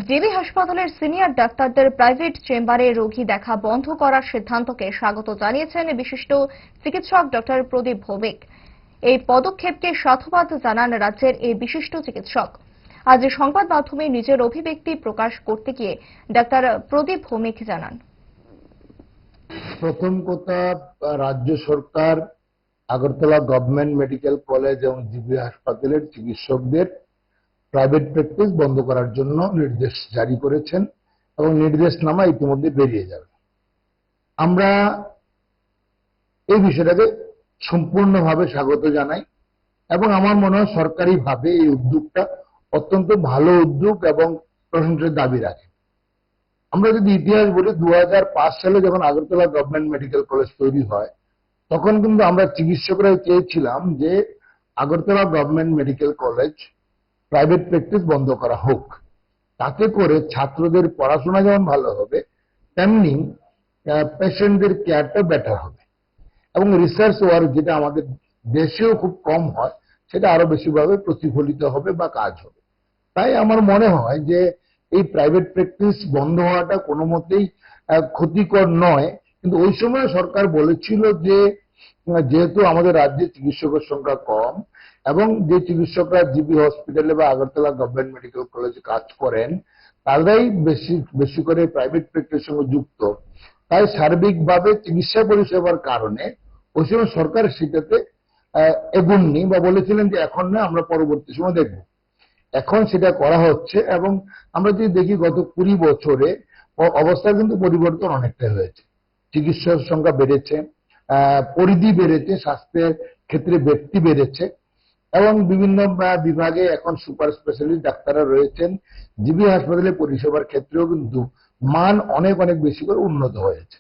JB হাসপাতালের senior ডাক্তারদের private চেম্বারে রোগী দেখা বন্ধ করার সিদ্ধান্তকে স্বাগত জানিয়েছেন বিশিষ্ট চিকিৎসক ডক্টর প্রদীপ ভৌমিক। এই পদক্ষেপকে সাধুবাদ জানান রাজ্যের এই বিশিষ্ট চিকিৎসক। আজ সংবাদ মাধ্যমে নিজের অভিব্যক্তি প্রকাশ করতে গিয়ে ডাক্তার প্রদীপ ভৌমিক জানান, প্রথম কথা, রাজ্য সরকার আগরতলা গভর্নমেন্ট মেডিকেল কলেজ এবং জিবি হাসপাতালের চিকিৎসকদের প্রাইভেট প্র্যাকটিস বন্ধ করার জন্য নির্দেশ জারি করেছেন এবং নির্দেশনামা ইতিমধ্যে বেরিয়ে যাবে। আমরা এই বিষয়টাকে সম্পূর্ণভাবে স্বাগত জানাই এবং আমার মনে হয় সরকারিভাবে এই উদ্যোগটা অত্যন্ত ভালো উদ্যোগ এবং প্রশংসার দাবি রাখে। আমরা যদি ইতিহাস বলি, 2005 সালে যখন আগরতলা গভর্নমেন্ট মেডিকেল কলেজ তৈরি হয়, তখন কিন্তু আমরা চিকিৎসকরা চেয়েছিলাম যে Agartala government medical college private practice বন্ধ করা হোক। তাতে করে ছাত্রদের পড়াশোনা যেমন ভালো হবে, তেমনি পেশেন্টদের কেয়ারটা বেটার হবে এবং রিসার্চ ওয়ার্ক যেটা আমাদের দেশেও খুব কম হয় সেটা আরো বেশিভাবে প্রতিফলিত হবে বা কাজ হবে। তাই আমার মনে হয় যে এই প্রাইভেট প্র্যাকটিস বন্ধ হওয়াটা কোনো মতেই ক্ষতিকর নয়। কিন্তু ওই সময় সরকার বলেছিল যে যেহেতু আমাদের রাজ্যে চিকিৎসকের সংখ্যা কম এবং যে চিকিৎসকরা জিবি হসপিটালে বা আগরতলা গভর্নমেন্ট মেডিকেল কলেজে কাজ করেন তারাই বেশি করে প্রাইভেট প্র্যাকটিসের সঙ্গে যুক্ত, তাই সার্বিকভাবে চিকিৎসা পরিষেবার কারণে ওই সময় সরকার সেটাতে এগোননি বা বলেছিলেন যে এখন না, আমরা পরবর্তী সময় দেখব। এখন সেটা করা হচ্ছে এবং আমরা যদি দেখি গত 20 বছরে অবস্থা কিন্তু পরিবর্তন অনেকটাই হয়েছে। চিকিৎসার সংখ্যা বেড়েছে, পরিধি বেড়েছে, স্বাস্থ্যের ক্ষেত্রে ব্যক্তি বেড়েছে এবং বিভিন্ন বিভাগে এখন সুপার স্পেশালিস্ট ডাক্তাররা রয়েছেন। জিবি হাসপাতালে পরিষেবার ক্ষেত্রেও কিন্তু মান অনেক বেশি করে উন্নত হয়েছে।